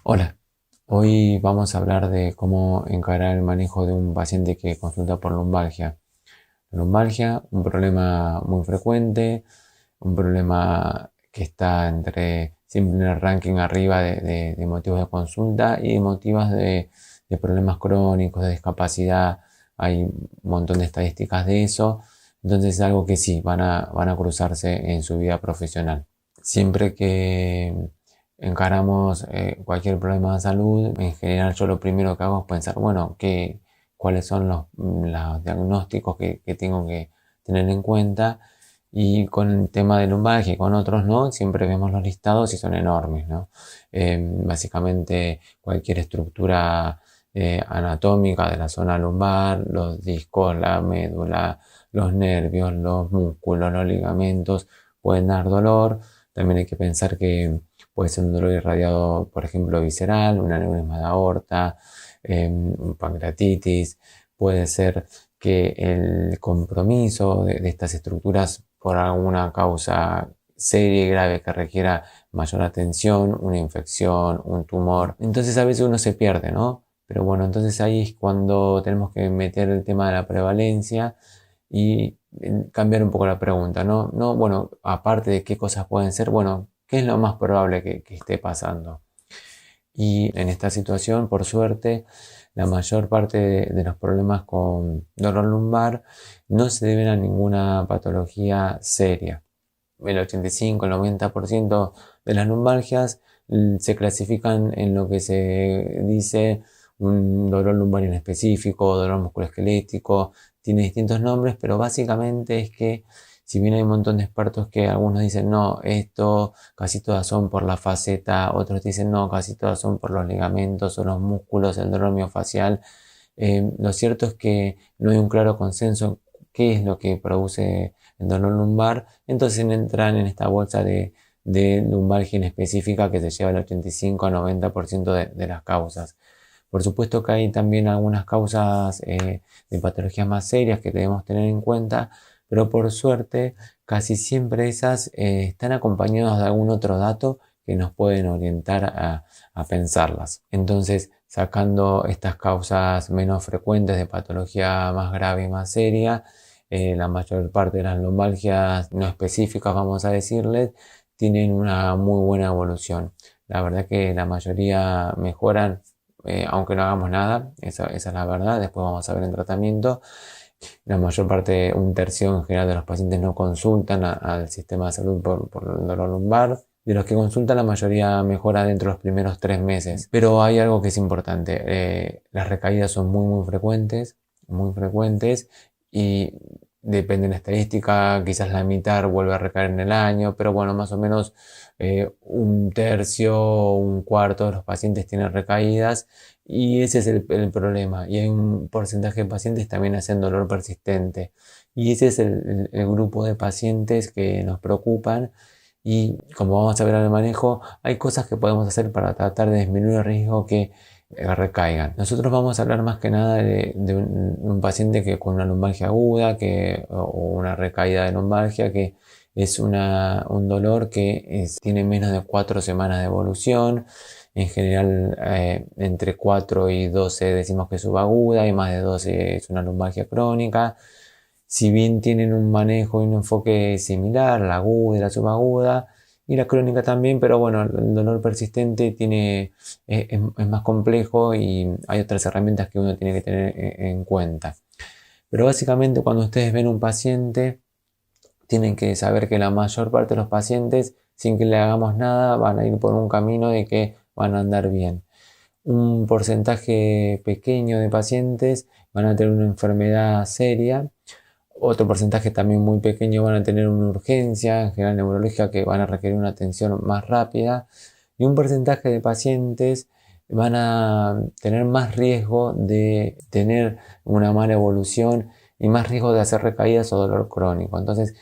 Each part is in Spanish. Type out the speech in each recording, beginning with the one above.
Hola, hoy vamos a hablar de cómo encarar el manejo de un paciente que consulta por lumbalgia. La lumbalgia, un problema muy frecuente, un problema que está siempre en el ranking arriba de motivos de consulta y motivos de problemas crónicos, de discapacidad. Hay un montón de estadísticas de eso. Entonces es algo que sí, van a cruzarse en su vida profesional. Siempre que encaramos cualquier problema de salud, en general yo lo primero que hago es pensar, bueno, cuáles son los diagnósticos que tengo que tener en cuenta. Y con el tema de lumbalgia y con otros no, siempre vemos los listados y son enormes, ¿no? Básicamente cualquier estructura anatómica de la zona lumbar, los discos, la médula, los nervios, los músculos, los ligamentos pueden dar dolor. También hay que pensar que puede ser un dolor irradiado, por ejemplo, visceral, un aneurisma de aorta, pancreatitis. Puede ser que el compromiso de estas estructuras por alguna causa seria y grave que requiera mayor atención, una infección, un tumor. Entonces a veces uno se pierde, ¿no? Pero bueno, entonces ahí es cuando tenemos que meter el tema de la prevalencia y cambiar un poco la pregunta, ¿no? No, bueno, aparte de qué cosas pueden ser, bueno, ¿qué es lo más probable que esté pasando? Y en esta situación, por suerte, la mayor parte de los problemas con dolor lumbar no se deben a ninguna patología seria. El 85, el 90% de las lumbalgias se clasifican en lo que se dice un dolor lumbar inespecífico, dolor musculoesquelético, tiene distintos nombres, pero básicamente es que si bien hay un montón de expertos que algunos dicen no, esto casi todas son por la faceta, otros dicen no, casi todas son por los ligamentos o los músculos, el dolor miofacial, lo cierto es que no hay un claro consenso en qué es lo que produce el dolor lumbar, entonces entran en esta bolsa de lumbalgia inespecífica que se lleva el 85 a 90% de las causas. Por supuesto que hay también algunas causas de patologías más serias que debemos tener en cuenta, pero por suerte casi siempre esas están acompañadas de algún otro dato que nos pueden orientar a pensarlas. Entonces, sacando estas causas menos frecuentes de patología más grave y más seria, la mayor parte de las lumbalgias no específicas, vamos a decirles, tienen una muy buena evolución. La verdad que la mayoría mejoran, aunque no hagamos nada, esa es la verdad. Después vamos a ver en tratamiento. La mayor parte, un tercio en general de los pacientes no consultan al sistema de salud por el dolor lumbar. De los que consultan, la mayoría mejora dentro de los primeros 3 meses. Pero hay algo que es importante. Las recaídas son muy frecuentes y depende de la estadística, quizás la mitad vuelve a recaer en el año, pero bueno, más o menos un tercio o un cuarto de los pacientes tienen recaídas y ese es el problema. Y hay un porcentaje de pacientes también hacen dolor persistente. Y ese es el grupo de pacientes que nos preocupan. Y como vamos a ver en el manejo, hay cosas que podemos hacer para tratar de disminuir el riesgo que recaigan. Nosotros vamos a hablar más que nada de un paciente que con una lumbalgia aguda o una recaída de lumbalgia que es un dolor que tiene menos de 4 semanas de evolución. En general, entre 4 y 12 decimos que es subaguda y más de 12 es una lumbalgia crónica. Si bien tienen un manejo y un enfoque similar, la aguda y la subaguda, y la crónica también, pero bueno, el dolor persistente es más complejo y hay otras herramientas que uno tiene que tener en cuenta. Pero básicamente cuando ustedes ven un paciente, tienen que saber que la mayor parte de los pacientes, sin que le hagamos nada, van a ir por un camino de que van a andar bien. Un porcentaje pequeño de pacientes van a tener una enfermedad seria. Otro porcentaje también muy pequeño van a tener una urgencia, en general neurológica, que van a requerir una atención más rápida. Y un porcentaje de pacientes van a tener más riesgo de tener una mala evolución y más riesgo de hacer recaídas o dolor crónico. Entonces,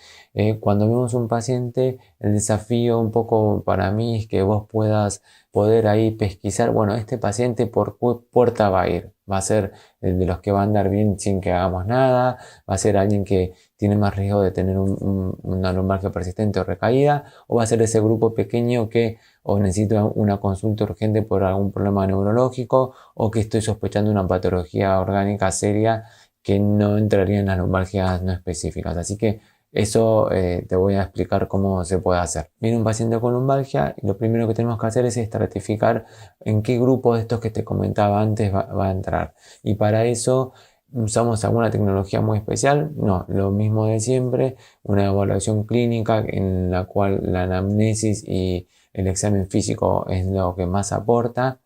cuando vemos un paciente, el desafío un poco para mí es que vos puedas poder ahí pesquisar, bueno, este paciente por qué puerta va a ir. va a ser de los que va a andar bien sin que hagamos nada, va a ser alguien que tiene más riesgo de tener una lumbalgia persistente o recaída, o va a ser ese grupo pequeño que o necesita una consulta urgente por algún problema neurológico o que estoy sospechando una patología orgánica seria que no entraría en las lumbalgias no específicas. Así que eso te voy a explicar cómo se puede hacer. Viene un paciente con lumbalgia y lo primero que tenemos que hacer es estratificar en qué grupo de estos que te comentaba antes va a entrar. Y para eso usamos alguna tecnología muy especial, no, lo mismo de siempre, una evaluación clínica en la cual la anamnesis y el examen físico es lo que más aporta.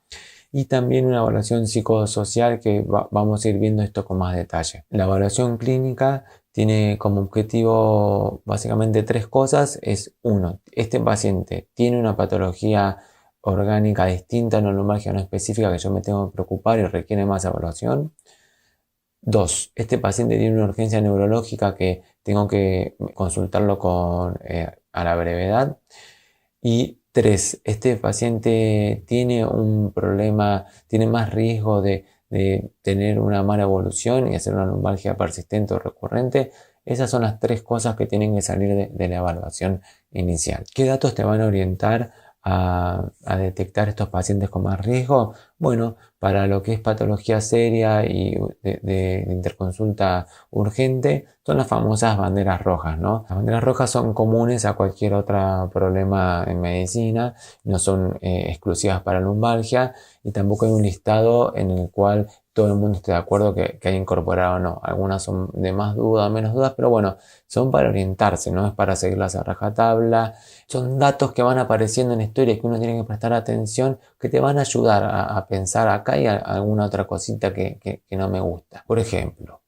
Y también una evaluación psicosocial que vamos a ir viendo esto con más detalle. La evaluación clínica tiene como objetivo básicamente 3 cosas. Es 1, este paciente tiene una patología orgánica distinta, una lumbalgia no específica que yo me tengo que preocupar y requiere más evaluación. 2, este paciente tiene una urgencia neurológica que tengo que consultarlo a la brevedad. Y 3, este paciente tiene un problema, tiene más riesgo de tener una mala evolución y hacer una lumbalgia persistente o recurrente. Esas son las 3 cosas que tienen que salir de la evaluación inicial. ¿Qué datos te van a orientar a detectar estos pacientes con más riesgo? Bueno, para lo que es patología seria y de interconsulta urgente, son las famosas banderas rojas, ¿no? Las banderas rojas son comunes a cualquier otro problema en medicina, no son exclusivas para lumbalgia y tampoco hay un listado en el cual todo el mundo esté de acuerdo que hay incorporado o no. Algunas son de más dudas, menos dudas, pero bueno, son para orientarse, no es para seguirlas a rajatabla. Son datos que van apareciendo en la historia que uno tiene que prestar atención, que te van a ayudar a pensar acá y alguna otra cosita que no me gusta. Por ejemplo,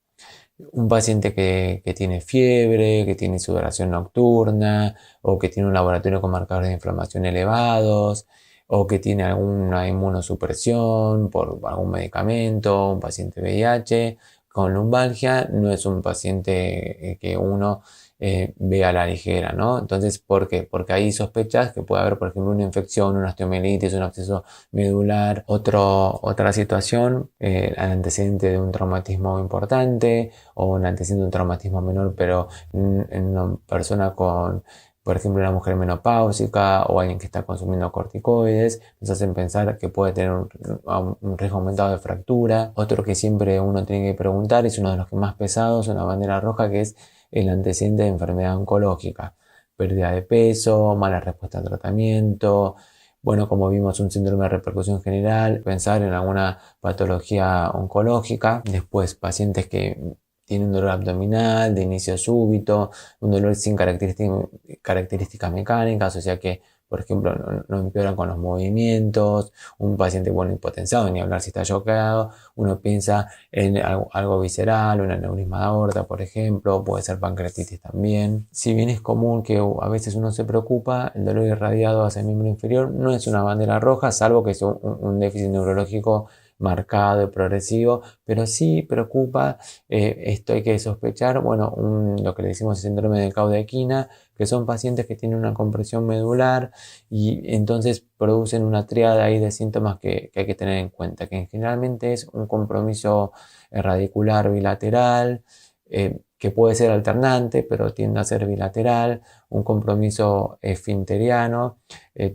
un paciente que tiene fiebre, que tiene sudoración nocturna o que tiene un laboratorio con marcadores de inflamación elevados o que tiene alguna inmunosupresión por algún medicamento, un paciente VIH con lumbalgia, no es un paciente que uno ve a la ligera, ¿no? Entonces, ¿por qué? Porque ahí sospechas que puede haber, por ejemplo, una infección, una osteomielitis, un absceso medular, otra situación, el antecedente de un traumatismo importante o un antecedente de un traumatismo menor, pero en una persona con, por ejemplo, una mujer menopáusica o alguien que está consumiendo corticoides, nos hacen pensar que puede tener un riesgo aumentado de fractura. Otro que siempre uno tiene que preguntar, es uno de los que más pesados, una bandera roja, que es el antecedente de enfermedad oncológica, pérdida de peso, mala respuesta al tratamiento, bueno, como vimos, un síndrome de repercusión general, pensar en alguna patología oncológica, después pacientes que tienen un dolor abdominal de inicio súbito, un dolor sin características mecánicas, o sea que, por ejemplo, no empeoran con los movimientos, un paciente bueno hipotensiado, ni hablar si está choqueado, uno piensa en algo visceral, un aneurisma de aorta, por ejemplo, puede ser pancreatitis también. Si bien es común que a veces uno se preocupa, el dolor irradiado hacia el miembro inferior no es una bandera roja, salvo que sea un déficit neurológico marcado y progresivo, pero sí preocupa, esto hay que sospechar, bueno, lo que le decimos síndrome de Cauda-Equina, que son pacientes que tienen una compresión medular y entonces producen una tríada ahí de síntomas que hay que tener en cuenta, que generalmente es un compromiso radicular bilateral, que puede ser alternante, pero tiende a ser bilateral, un compromiso esfinteriano,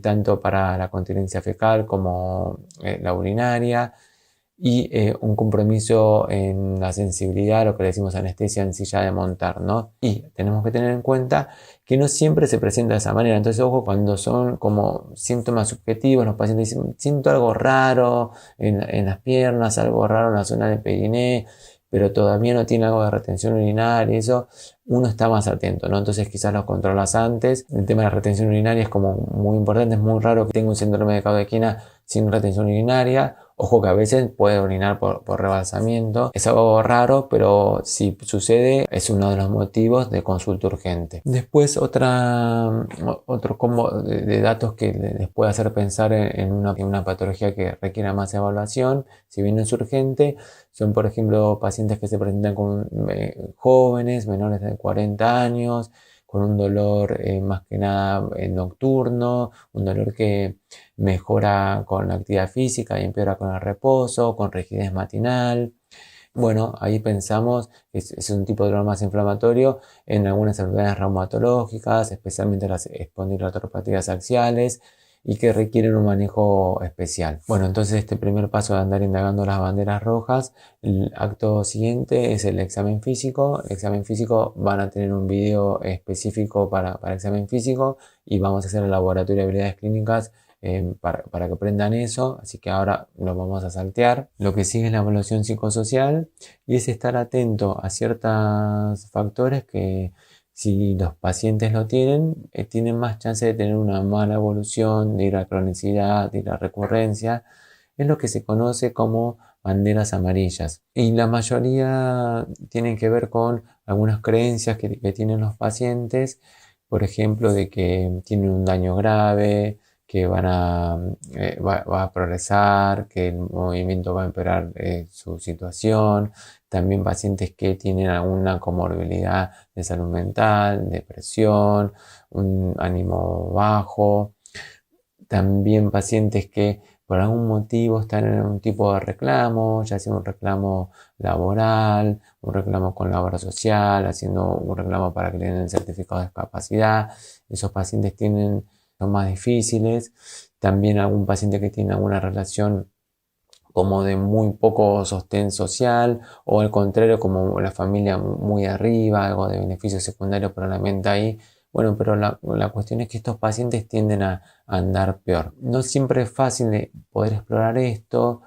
tanto para la continencia fecal como la urinaria, y un compromiso en la sensibilidad, lo que le decimos anestesia en silla de montar, ¿no? Y tenemos que tener en cuenta que no siempre se presenta de esa manera. Entonces, ojo, cuando son como síntomas subjetivos, los pacientes dicen, siento algo raro en las piernas, algo raro en la zona del periné, pero todavía no tiene algo de retención urinaria y eso, uno está más atento, ¿no? Entonces quizás los controlas antes. El tema de la retención urinaria es como muy importante, es muy raro que tenga un síndrome de Cauda-Equina sin retención urinaria. Ojo que a veces puede orinar por rebalsamiento. Es algo raro, pero si sucede es uno de los motivos de consulta urgente. Después otro combo de datos que les puede hacer pensar en una patología que requiera más evaluación, si bien no es urgente, son por ejemplo pacientes que se presentan con jóvenes, menores de 40 años, con un dolor más que nada nocturno, un dolor que mejora con la actividad física y empeora con el reposo, con rigidez matinal. Bueno, ahí pensamos que es un tipo de dolor más inflamatorio en algunas enfermedades reumatológicas, especialmente las espondiloartropatías axiales, y que requieren un manejo especial. Bueno, entonces este primer paso de andar indagando las banderas rojas, el acto siguiente es el examen físico. El examen físico van a tener un video específico para el examen físico y vamos a hacer el laboratorio de habilidades clínicas para que aprendan eso, así que ahora lo vamos a saltear. Lo que sigue es la evaluación psicosocial y es estar atento a ciertos factores que si los pacientes lo tienen, tienen más chance de tener una mala evolución, de ir a cronicidad, de ir a recurrencia. Es lo que se conoce como banderas amarillas. Y la mayoría tienen que ver con algunas creencias que tienen los pacientes, por ejemplo, de que tienen un daño grave, que va a progresar, que el movimiento va a empeorar su situación. También pacientes que tienen alguna comorbilidad de salud mental, depresión, un ánimo bajo. También pacientes que por algún motivo están en un tipo de reclamo, ya sea un reclamo laboral, un reclamo con la obra social, haciendo un reclamo para que le den el certificado de discapacidad. Esos pacientes son más difíciles. También algún paciente que tiene alguna relación como de muy poco sostén social, o al contrario, como la familia muy arriba, algo de beneficio secundario probablemente ahí. Bueno, pero la cuestión es que estos pacientes tienden a andar peor. No siempre es fácil de poder explorar esto,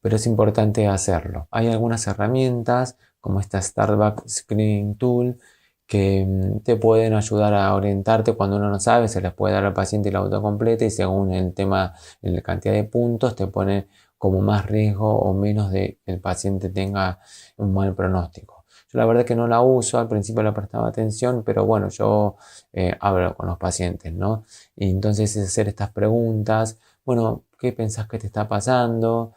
pero es importante hacerlo. Hay algunas herramientas como esta Starbucks Screening Tool que te pueden ayudar a orientarte cuando uno no sabe. Se les puede dar al paciente la autocompleta y según el tema, la cantidad de puntos, te pone como más riesgo o menos de que el paciente tenga un mal pronóstico. Yo la verdad que no la uso, al principio le prestaba atención, pero bueno, yo hablo con los pacientes, ¿no? Y entonces es hacer estas preguntas, bueno, ¿qué pensás que te está pasando?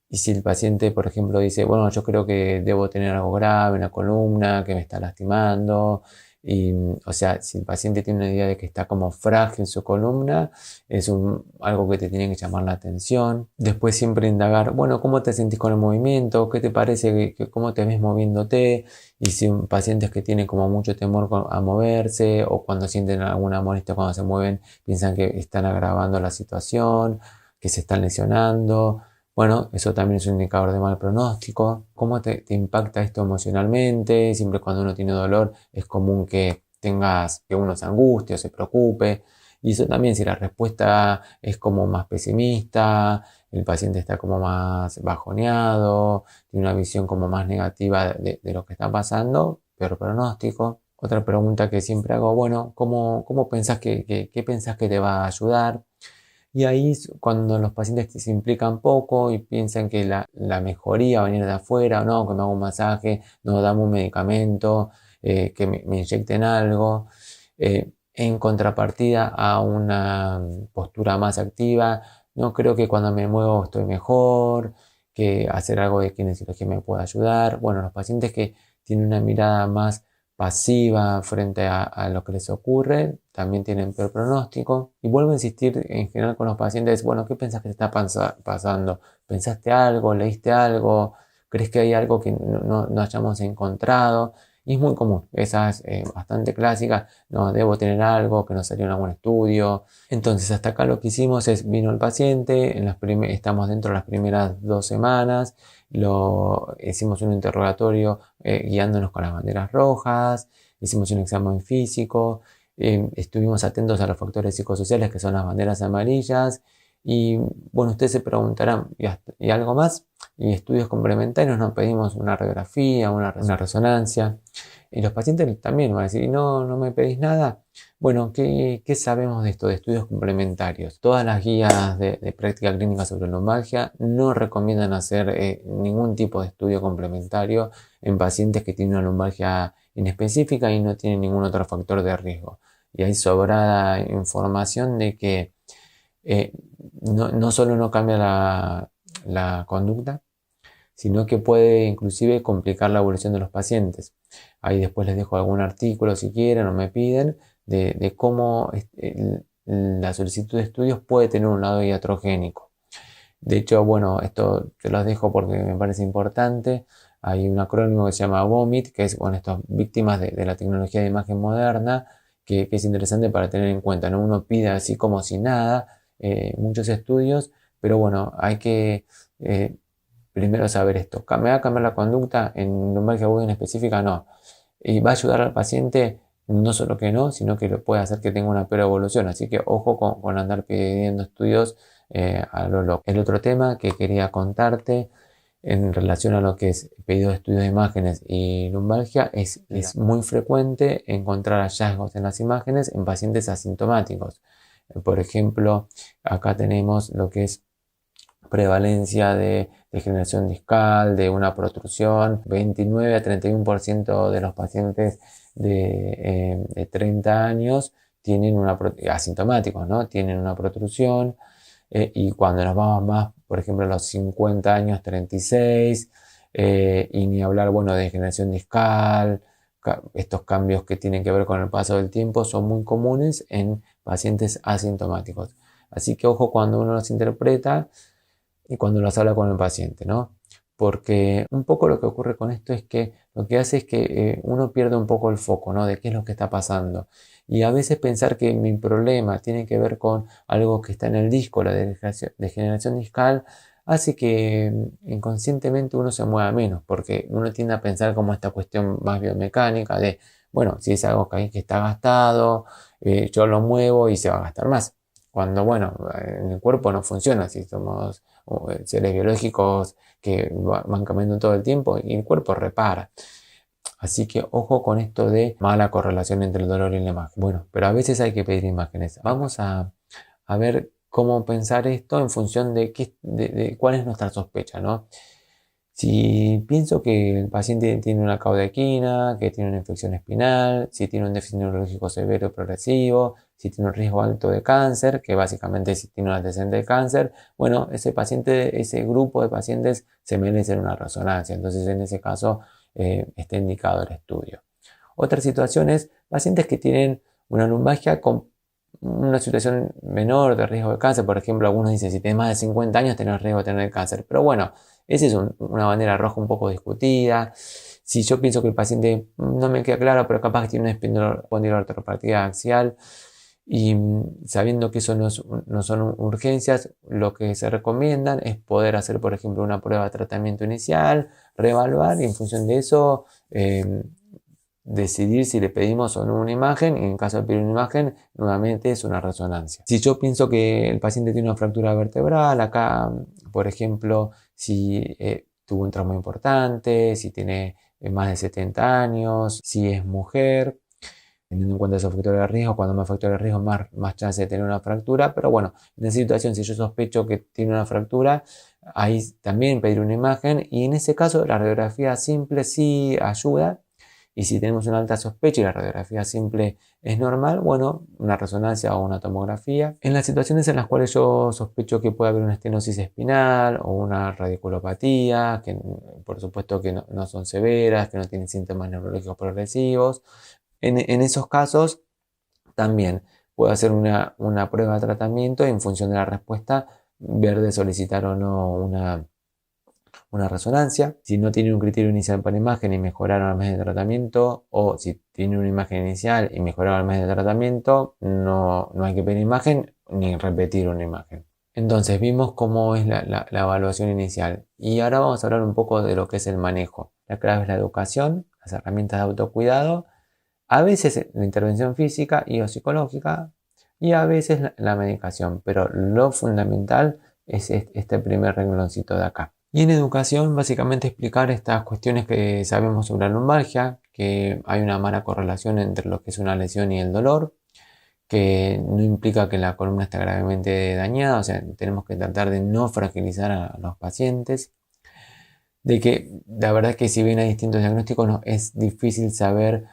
Y si el paciente, por ejemplo, dice, bueno, yo creo que debo tener algo grave en la columna, que me está lastimando, y, o sea, si el paciente tiene una idea de que está como frágil su columna, es algo que te tiene que llamar la atención. Después siempre indagar, bueno, ¿cómo te sentís con el movimiento? ¿Qué te parece? ¿Cómo te ves moviéndote? Y si un paciente es que tiene como mucho temor a moverse, o cuando sienten alguna molestia cuando se mueven, piensan que están agravando la situación, que se están lesionando. Bueno, eso también es un indicador de mal pronóstico. ¿Cómo te impacta esto emocionalmente? Siempre cuando uno tiene dolor es común que uno se angustie o se preocupe. Y eso también, si la respuesta es como más pesimista, el paciente está como más bajoneado, tiene una visión como más negativa de lo que está pasando, peor pronóstico. Otra pregunta que siempre hago, bueno, ¿cómo pensás qué pensás que te va a ayudar? Y ahí cuando los pacientes se implican poco y piensan que la mejoría va a venir de afuera, o no, que me haga un masaje, no, dame un medicamento, que me inyecten algo, en contrapartida a una postura más activa, no creo que cuando me muevo estoy mejor, que hacer algo de kinesiología me pueda ayudar. Bueno, los pacientes que tienen una mirada más pasiva frente a lo que les ocurre, también tienen peor pronóstico. Y vuelvo a insistir en general con los pacientes, bueno, ¿qué pensás que te está pasando? ¿Pensaste algo? ¿Leíste algo? ¿Crees que hay algo que no hayamos encontrado? Y es muy común, esa es bastante clásica, no, debo tener algo que no salió en algún estudio. Entonces hasta acá lo que hicimos es, vino el paciente, estamos dentro de las primeras 2 semanas, hicimos un interrogatorio guiándonos con las banderas rojas, hicimos un examen físico, estuvimos atentos a los factores psicosociales que son las banderas amarillas. Y bueno, ustedes se preguntarán, ¿y algo más? Y estudios complementarios, nos pedimos una radiografía, una resonancia. Y los pacientes también van a decir, no me pedís nada. Bueno, ¿qué sabemos de esto, de estudios complementarios? Todas las guías de práctica clínica sobre lumbalgia no recomiendan hacer ningún tipo de estudio complementario en pacientes que tienen una lumbalgia inespecífica y no tienen ningún otro factor de riesgo. Y hay sobrada información de que eh, no solo no cambia la conducta, sino que puede inclusive complicar la evolución de los pacientes. Ahí después les dejo algún artículo si quieren o me piden de cómo la solicitud de estudios puede tener un lado iatrogénico. De hecho, bueno, esto te los dejo porque me parece importante. Hay un acrónimo que se llama VOMIT, que es, bueno, estas víctimas de la tecnología de imagen moderna, que es interesante para tener en cuenta, ¿no? Uno pide así como si nada muchos estudios, pero bueno, hay que primero saber esto. ¿Me va a cambiar la conducta en lumbalgia aguda en específica? No. ¿Y va a ayudar al paciente? No solo que no, sino que lo puede hacer que tenga una peor evolución. Así que ojo con andar pidiendo estudios a lo loco. El otro tema que quería contarte en relación a lo que es pedido de estudios de imágenes y lumbalgia es muy frecuente encontrar hallazgos en las imágenes en pacientes asintomáticos. Por ejemplo, acá tenemos lo que es prevalencia de degeneración discal, de una protrusión. 29 a 31% de los pacientes de 30 años tienen asintomáticos, ¿no? Tienen una protrusión. Y cuando nos vamos más, por ejemplo, a los 50 años, 36, y ni hablar, bueno, de degeneración discal, estos cambios que tienen que ver con el paso del tiempo son muy comunes en pacientes asintomáticos. Así que ojo cuando uno los interpreta y cuando los habla con el paciente, ¿no? Porque un poco lo que ocurre con esto es que lo que hace es que uno pierde un poco el foco, ¿no? De qué es lo que está pasando. Y a veces pensar que mi problema tiene que ver con algo que está en el disco, la degeneración discal, hace que inconscientemente uno se mueva menos, porque uno tiende a pensar como esta cuestión más biomecánica de, bueno, si es algo que está gastado, yo lo muevo y se va a gastar más. Cuando, bueno, en el cuerpo no funciona, si somos seres biológicos que van cambiando todo el tiempo y el cuerpo repara. Así que ojo con esto de mala correlación entre el dolor y la imagen. Bueno, pero a veces hay que pedir imágenes. Vamos a ver cómo pensar esto en función de cuál es nuestra sospecha, ¿no? Si pienso que el paciente tiene una caudequina, que tiene una infección espinal, si tiene un déficit neurológico severo y progresivo, si tiene un riesgo alto de cáncer, que básicamente si tiene un antecedente de cáncer, bueno, ese paciente, ese grupo de pacientes se merecen una resonancia. Entonces, en ese caso, está indicado el estudio. Otra situación es pacientes que tienen una lumbalgia con una situación menor de riesgo de cáncer. Por ejemplo, algunos dicen, si tienes más de 50 años tenés riesgo de tener cáncer. Pero bueno, esa es una bandera roja un poco discutida. Si yo pienso que el paciente no me queda claro, pero capaz que tiene una espondilortropatía axial, y sabiendo que eso no son urgencias, lo que se recomiendan es poder hacer, por ejemplo, una prueba de tratamiento inicial, reevaluar y en función de eso decidir si le pedimos o no una imagen, y en caso de pedir una imagen, nuevamente es una resonancia. Si yo pienso que el paciente tiene una fractura vertebral, acá, por ejemplo, si tuvo un trauma importante, si tiene más de 70 años, si es mujer, teniendo en cuenta esos factores de riesgo, cuando más factores de riesgo, más chance de tener una fractura. Pero bueno, en esa situación, si yo sospecho que tiene una fractura, ahí también pedir una imagen, y en ese caso la radiografía simple sí ayuda. Y si tenemos una alta sospecha y la radiografía simple es normal, bueno, una resonancia o una tomografía. En las situaciones en las cuales yo sospecho que puede haber una estenosis espinal o una radiculopatía, que por supuesto que no son severas, que no tienen síntomas neurológicos progresivos, en esos casos también puedo hacer una prueba de tratamiento y en función de la respuesta ver de solicitar o no una resonancia. Si no tiene un criterio inicial para imagen y mejoraron al mes de tratamiento, o si tiene una imagen inicial y mejoraron al mes de tratamiento, no hay que pedir imagen ni repetir una imagen. Entonces vimos cómo es la evaluación inicial, y ahora vamos a hablar un poco de lo que es el manejo. La clave es la educación, las herramientas de autocuidado, a veces la intervención física y o psicológica, y a veces la medicación, pero lo fundamental es este primer rengloncito de acá. Y en educación, básicamente explicar estas cuestiones que sabemos sobre la lumbalgia, que hay una mala correlación entre lo que es una lesión y el dolor, que no implica que la columna está gravemente dañada, o sea, tenemos que tratar de no fragilizar a los pacientes, de que la verdad es que si bien hay distintos diagnósticos, es difícil saber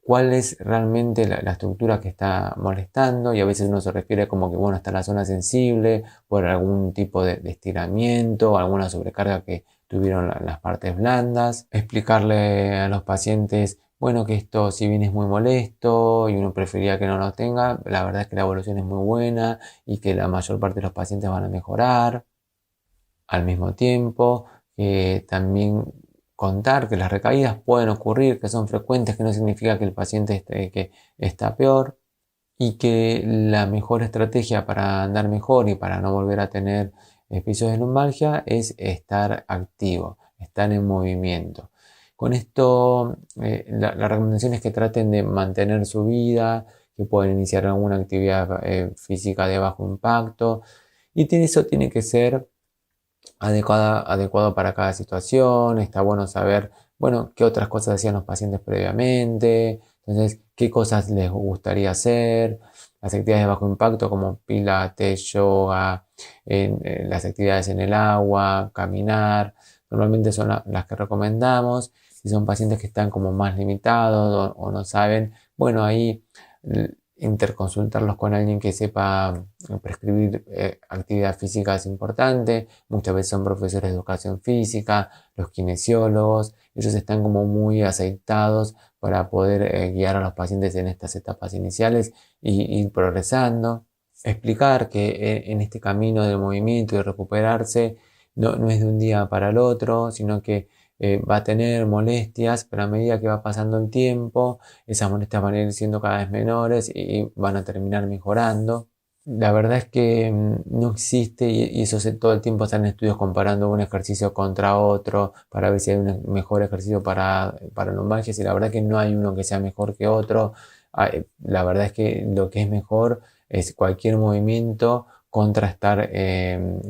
cuál es realmente la estructura que está molestando, y a veces uno se refiere como que, bueno, está la zona sensible por algún tipo de estiramiento o alguna sobrecarga que tuvieron las partes blandas, explicarle a los pacientes, bueno, que esto si bien es muy molesto y uno prefería que no lo tenga, la verdad es que la evolución es muy buena y que la mayor parte de los pacientes van a mejorar. Al mismo tiempo, también contar que las recaídas pueden ocurrir, que son frecuentes, que no significa que el paciente que está peor, y que la mejor estrategia para andar mejor y para no volver a tener episodios de lumbalgia es estar activo, estar en movimiento. Con esto, la recomendación es que traten de mantener su vida, que pueden iniciar alguna actividad física de bajo impacto, y eso tiene que ser adecuado para cada situación. Está bueno saber, bueno, qué otras cosas hacían los pacientes previamente, entonces, qué cosas les gustaría hacer, las actividades de bajo impacto como pilates, yoga, las actividades en el agua, caminar, normalmente son las que recomendamos. Si son pacientes que están como más limitados o no saben, bueno, ahí interconsultarlos con alguien que sepa prescribir actividad física es importante. Muchas veces son profesores de educación física, los kinesiólogos, ellos están como muy aceitados para poder guiar a los pacientes en estas etapas iniciales y ir progresando. Explicar que en este camino del movimiento y de recuperarse no es de un día para el otro, sino que va a tener molestias, pero a medida que va pasando el tiempo, esas molestias van a ir siendo cada vez menores y van a terminar mejorando. La verdad es que no existe, y eso todo el tiempo están estudios comparando un ejercicio contra otro para ver si hay un mejor ejercicio para lumbalgias, y la verdad que no hay uno que sea mejor que otro. La verdad es que lo que es mejor es cualquier movimiento contra estar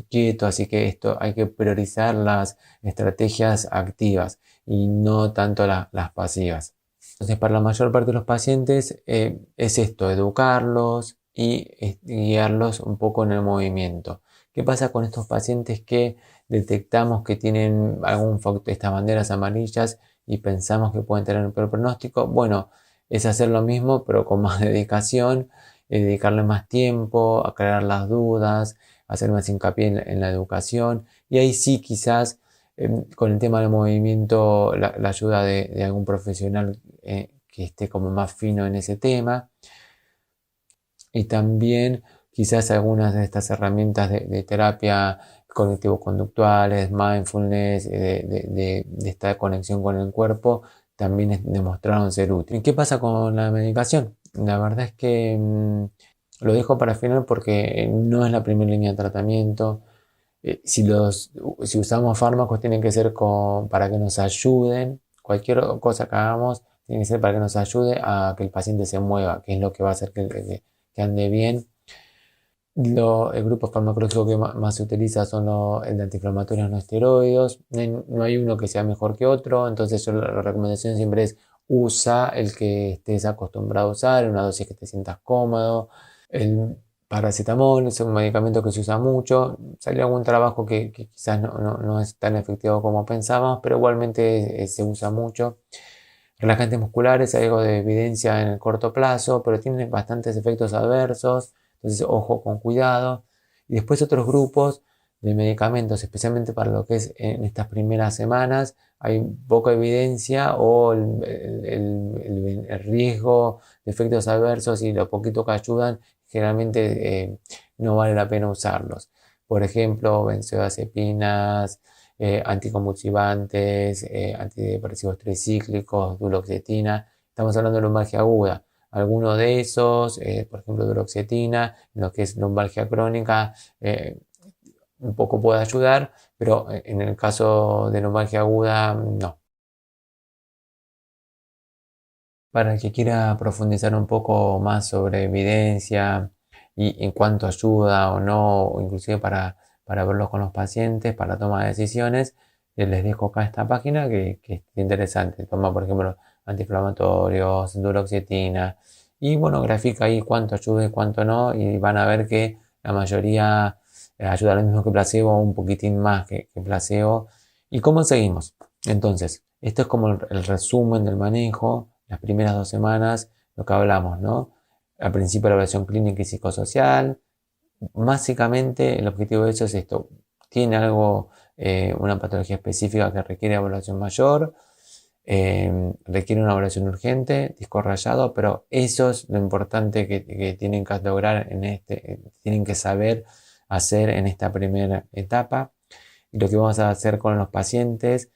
quieto, así que esto hay que priorizar las estrategias activas y no tanto las pasivas. Entonces, para la mayor parte de los pacientes es esto, educarlos y guiarlos un poco en el movimiento. ¿Qué pasa con estos pacientes que detectamos que tienen algún factor, estas banderas amarillas, y pensamos que pueden tener un peor pronóstico? Bueno, es hacer lo mismo pero con más dedicación, dedicarle más tiempo, aclarar las dudas, hacer más hincapié en la educación, y ahí sí quizás con el tema del movimiento la ayuda de algún profesional que esté como más fino en ese tema, y también quizás algunas de estas herramientas de terapia cognitivo-conductuales, mindfulness, de esta conexión con el cuerpo, también demostraron ser útiles. ¿Y qué pasa con la medicación? La verdad es que lo dejo para el final porque no es la primera línea de tratamiento. Si usamos fármacos, tienen que ser para que nos ayuden. Cualquier cosa que hagamos tiene que ser para que nos ayude a que el paciente se mueva, que es lo que va a hacer que ande bien. El grupo farmacológico que más se utiliza son el de antiinflamatorios no esteroides. No hay uno que sea mejor que otro, entonces la recomendación siempre es usa el que estés acostumbrado a usar, en una dosis que te sientas cómodo. El paracetamol es un medicamento que se usa mucho. Salió algún trabajo que quizás no es tan efectivo como pensábamos, pero igualmente se usa mucho. Relajantes musculares, hay algo de evidencia en el corto plazo, pero tienen bastantes efectos adversos, entonces ojo con cuidado. Y después otros grupos de medicamentos, especialmente para lo que es en estas primeras semanas, hay poca evidencia o el riesgo de efectos adversos y lo poquito que ayudan, generalmente no vale la pena usarlos. Por ejemplo, benzodiazepinas, anticonvulsivantes, antidepresivos tricíclicos, duloxetina. Estamos hablando de lumbalgia aguda. Alguno de esos, por ejemplo, duloxetina, en lo que es lumbalgia crónica, un poco puede ayudar, pero en el caso de lumbalgia aguda, no. Para el que quiera profundizar un poco más sobre evidencia y en cuánto ayuda o no, o inclusive para verlo con los pacientes, para toma de decisiones, les dejo acá esta página que es interesante. Toma, por ejemplo, antiinflamatorios, duloxetina, y bueno, grafica ahí cuánto ayuda y cuánto no, y van a ver que la mayoría ayuda lo mismo que placebo, un poquitín más que placebo. ¿Y cómo seguimos? Entonces, esto es como el resumen del manejo, las primeras 2 semanas, lo que hablamos, ¿no? Al principio la evaluación clínica y psicosocial. Básicamente el objetivo de eso es esto, tiene algo, una patología específica que requiere evaluación mayor, requiere una evaluación urgente, disco rayado, pero eso es lo importante que tienen que lograr tienen que saber hacer en esta primera etapa. Y lo que vamos a hacer con los pacientes,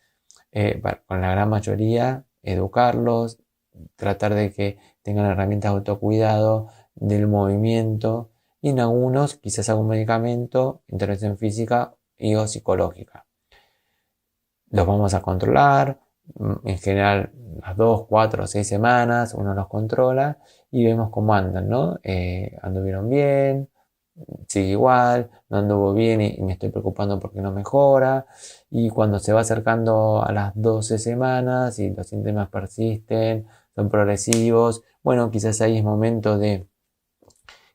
con la gran mayoría, educarlos, tratar de que tengan herramientas de autocuidado, del movimiento, y en algunos quizás algún medicamento, intervención física y o psicológica. Los vamos a controlar, en general las 2, 4 o 6 semanas uno los controla y vemos cómo andan, ¿no? Anduvieron bien, sigue igual, no anduvo bien y me estoy preocupando porque no mejora. Y cuando se va acercando a las 12 semanas y los síntomas persisten, son progresivos, bueno, quizás ahí es momento de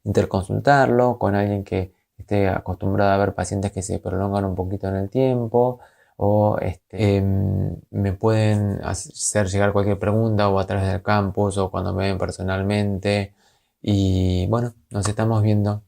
interconsultarlo con alguien que esté acostumbrado a ver pacientes que se prolongan un poquito en el tiempo, o me pueden hacer llegar cualquier pregunta o a través del campus o cuando me ven personalmente. Y bueno, nos estamos viendo.